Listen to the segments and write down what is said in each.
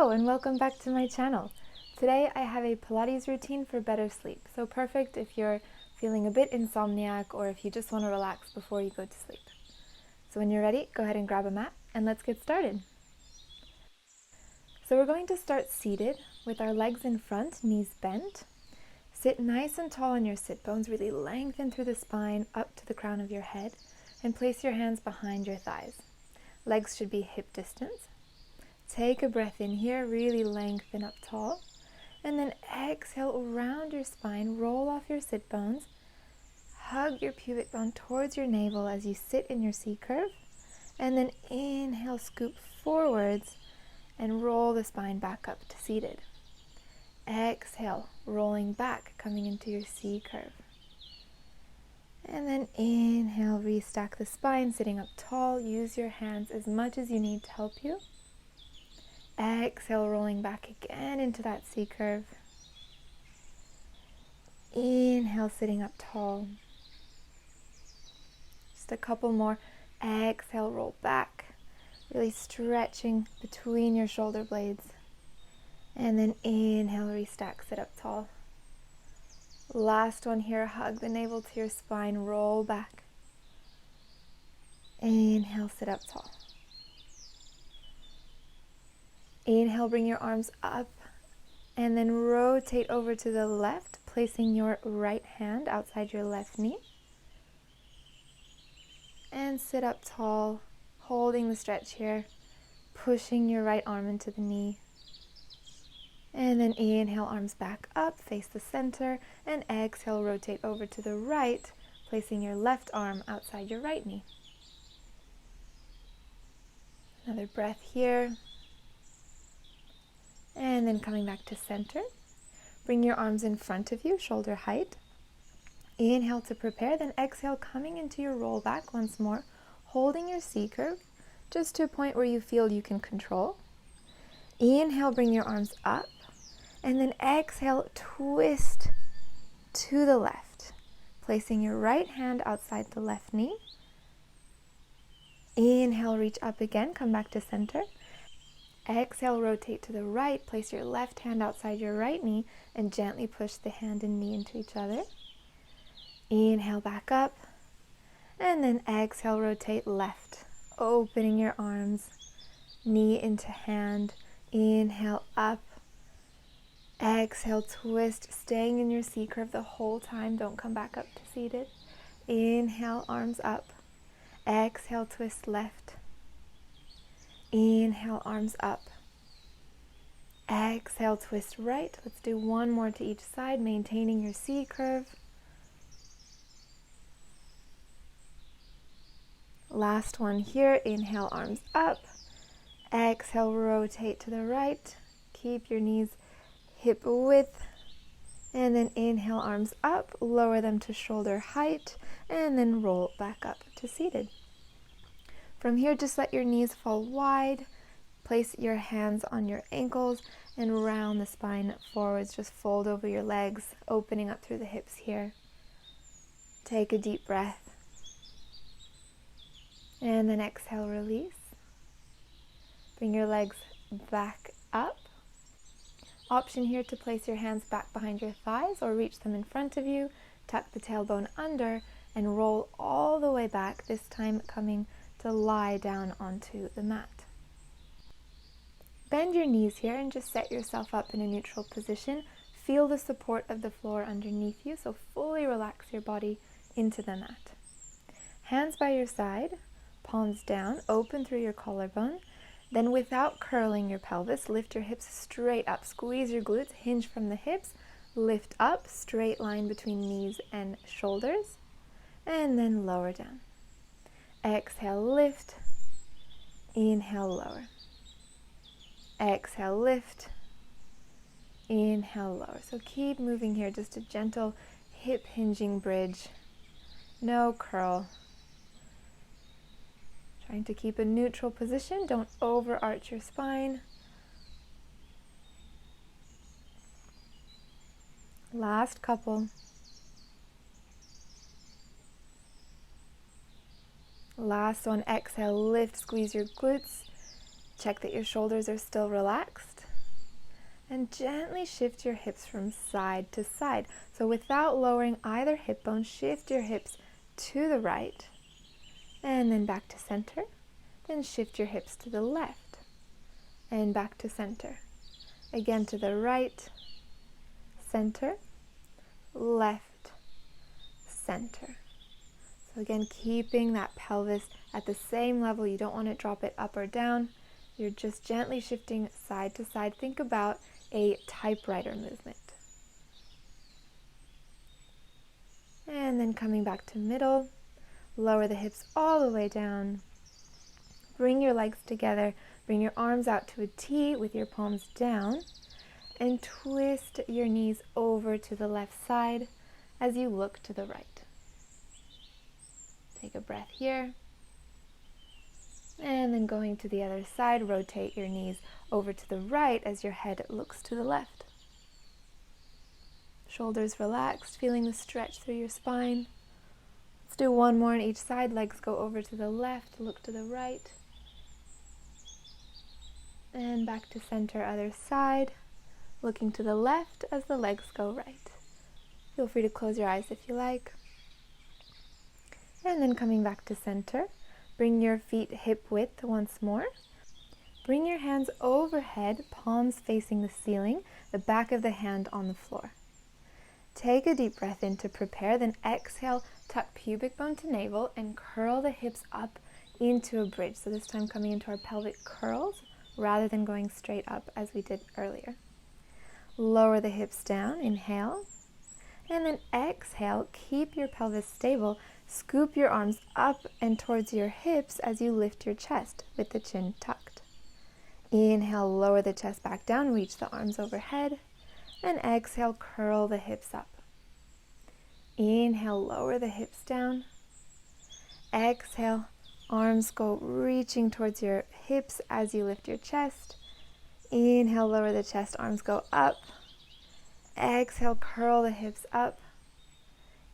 Hello and welcome back to my channel. Today I have a Pilates routine for better sleep, so perfect if you're feeling a bit insomniac or if you just want to relax before you go to sleep. So when you're ready, go ahead and grab a mat and let's get started. So we're going to start seated with our legs in front, knees bent. Sit nice and tall on your sit bones, really lengthen through the spine up to the crown of your head, and place your hands behind your thighs. Legs should be hip distance. Take a breath in here, really lengthen up tall, and then exhale around your spine, roll off your sit bones, hug your pubic bone towards your navel as you sit in your C curve, and then inhale, scoop forwards, and roll the spine back up to seated. Exhale, rolling back, coming into your C curve. And then inhale, restack the spine, sitting up tall. Use your hands as much as you need to help you. Exhale, rolling back again into that C curve. Inhale, sitting up tall. Just a couple more. Exhale, roll back. Really stretching between your shoulder blades. And then inhale, restack, sit up tall. Last one here, hug the navel to your spine, roll back. Inhale, sit up tall. Inhale, bring your arms up and then rotate over to the left, placing your right hand outside your left knee. And sit up tall, holding the stretch here, pushing your right arm into the knee. And then inhale, arms back up, face the center, and exhale, rotate over to the right, placing your left arm outside your right knee. Another breath here. And then coming back to center. Bring your arms in front of you, shoulder height. Inhale to prepare, then exhale, coming into your roll back once more, holding your C curve, just to a point where you feel you can control. Inhale, bring your arms up, and then exhale, twist to the left, placing your right hand outside the left knee. Inhale, reach up again, come back to center. Exhale, rotate to the right, place your left hand outside your right knee, and gently push the hand and knee into each other. Inhale, back up, and then exhale, rotate left, opening your arms, knee into hand. Inhale, up. Exhale, twist, staying in your C curve the whole time. Don't come back up to seated. Inhale, arms up. Exhale, twist left. Inhale, arms up. Exhale, twist right. Let's do one more to each side, maintaining your C curve. Last one here. Inhale, arms up. Exhale, rotate to the right. Keep your knees hip width. And then inhale, arms up. Lower them to shoulder height. And then roll back up to seated. From here, just let your knees fall wide. Place your hands on your ankles and round the spine forwards. Just fold over your legs, opening up through the hips here. Take a deep breath. And then exhale, release. Bring your legs back up. Option here to place your hands back behind your thighs or reach them in front of you. Tuck the tailbone under and roll all the way back, this time coming to lie down onto the mat. Bend your knees here and just set yourself up in a neutral position. Feel the support of the floor underneath you, so fully relax your body into the mat. Hands by your side, palms down, open through your collarbone. Then without curling your pelvis, lift your hips straight up. Squeeze your glutes, hinge from the hips, lift up, straight line between knees and shoulders, and then lower down. Exhale, lift. Inhale, lower. Exhale, lift. Inhale, lower. So keep moving here, just a gentle hip hinging bridge. No curl. Trying to keep a neutral position. Don't overarch your spine. Last couple. Last one, exhale, lift, squeeze your glutes. Check that your shoulders are still relaxed. And gently shift your hips from side to side. So without lowering either hip bone, shift your hips to the right and then back to center. Then shift your hips to the left and back to center. Again to the right, center, left, center. So again, keeping that pelvis at the same level. You don't want to drop it up or down. You're just gently shifting side to side. Think about a typewriter movement. And then coming back to middle, lower the hips all the way down. Bring your legs together, bring your arms out to a T with your palms down, and twist your knees over to the left side as you look to the right. Take a breath here. And then going to the other side, rotate your knees over to the right as your head looks to the left. Shoulders relaxed, feeling the stretch through your spine. Let's do one more on each side. Legs go over to the left, look to the right. And back to center, other side. Looking to the left as the legs go right. Feel free to close your eyes if you like. And then coming back to center. Bring your feet hip width once more. Bring your hands overhead, palms facing the ceiling, the back of the hand on the floor. Take a deep breath in to prepare, then exhale, tuck pubic bone to navel and curl the hips up into a bridge. So this time coming into our pelvic curls rather than going straight up as we did earlier. Lower the hips down, inhale, and then exhale, keep your pelvis stable. Scoop your arms up and towards your hips as you lift your chest with the chin tucked. Inhale, lower the chest back down, reach the arms overhead, and exhale, curl the hips up. Inhale, lower the hips down. Exhale, arms go reaching towards your hips as you lift your chest. Inhale, lower the chest, arms go up. Exhale, curl the hips up.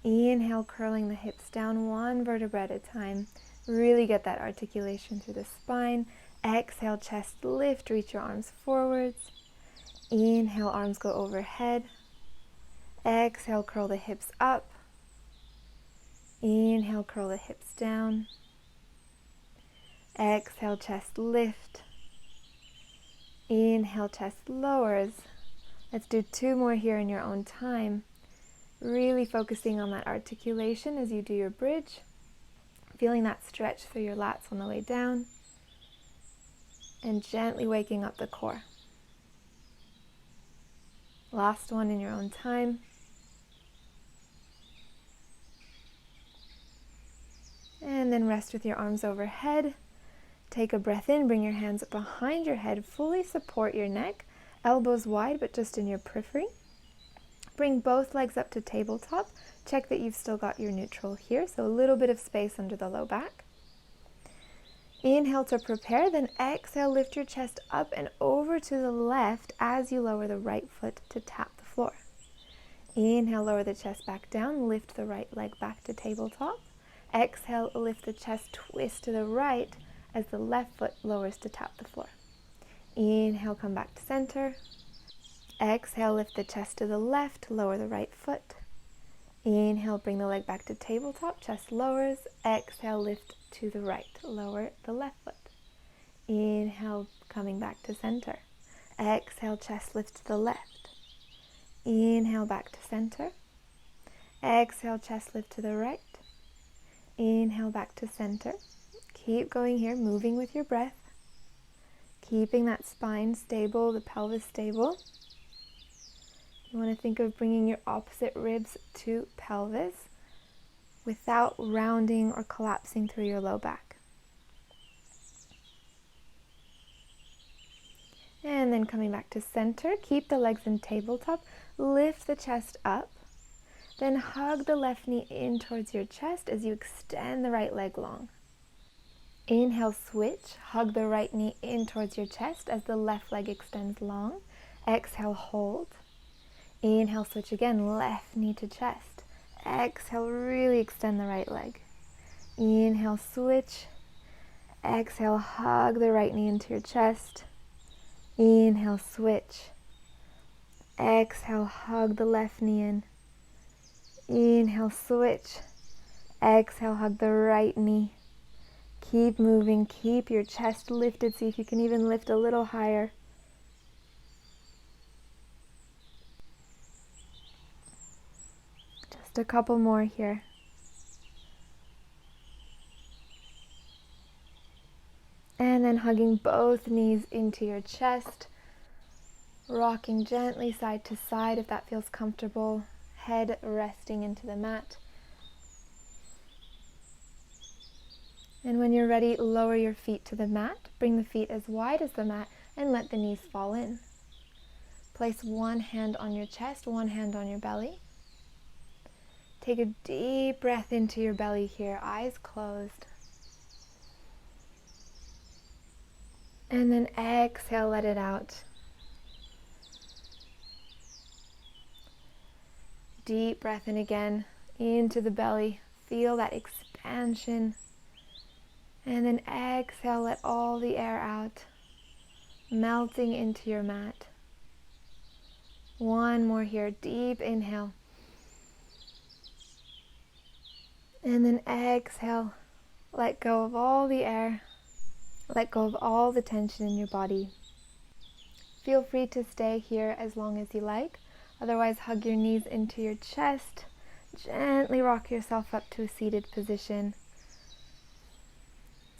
Inhale, curling the hips down, one vertebra at a time. Really get that articulation through the spine. Exhale, chest lift, reach your arms forwards. Inhale, arms go overhead. Exhale, curl the hips up. Inhale, curl the hips down. Exhale, chest lift. Inhale, chest lowers. Let's do two more here in your own time. Really focusing on that articulation as you do your bridge. Feeling that stretch through your lats on the way down. And gently waking up the core. Last one in your own time. And then rest with your arms overhead. Take a breath in, bring your hands behind your head, fully support your neck, elbows wide but just in your periphery. Bring both legs up to tabletop. Check that you've still got your neutral here, so a little bit of space under the low back. Inhale to prepare, then exhale, lift your chest up and over to the left as you lower the right foot to tap the floor. Inhale, lower the chest back down, lift the right leg back to tabletop. Exhale, lift the chest, twist to the right as the left foot lowers to tap the floor. Inhale, come back to center. Exhale, lift the chest to the left, lower the right foot. Inhale, bring the leg back to tabletop, chest lowers. Exhale, lift to the right, lower the left foot. Inhale, coming back to center. Exhale, chest lift to the left. Inhale, back to center. Exhale, chest lift to the right. Inhale, back to center. Keep going here, moving with your breath. Keeping that spine stable, the pelvis stable. You want to think of bringing your opposite ribs to pelvis without rounding or collapsing through your low back. And then coming back to center, keep the legs in tabletop, lift the chest up, then hug the left knee in towards your chest as you extend the right leg long. Inhale, switch, hug the right knee in towards your chest as the left leg extends long. Exhale, hold. Inhale, switch again, left knee to chest. Exhale, really extend the right leg. Inhale, switch. Exhale, hug the right knee into your chest. Inhale, switch. exhale, hug the left knee in. Inhale, switch. Exhale, hug the right knee. Keep moving, keep your chest lifted. See if you can even lift a little higher. Just a couple more here. And then hugging both knees into your chest, rocking gently side to side if that feels comfortable, head resting into the mat. And when you're ready, lower your feet to the mat, bring the feet as wide as the mat, and let the knees fall in. Place one hand on your chest, one hand on your belly. Take a deep breath into your belly here, eyes closed. And then exhale, let it out. Deep breath in again, into the belly. Feel that expansion. And then exhale, let all the air out, melting into your mat. One more here, deep inhale. And then exhale, let go of all the air. Let go of all the tension in your body. Feel free to stay here as long as you like. Otherwise, hug your knees into your chest. Gently rock yourself up to a seated position.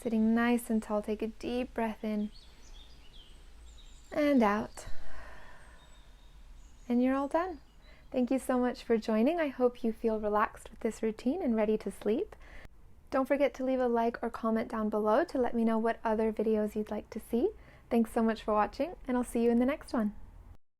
Sitting nice and tall, take a deep breath in and out. And you're all done. Thank you so much for joining. I hope you feel relaxed with this routine and ready to sleep. Don't forget to leave a like or comment down below to let me know what other videos you'd like to see. Thanks so much for watching, and I'll see you in the next one.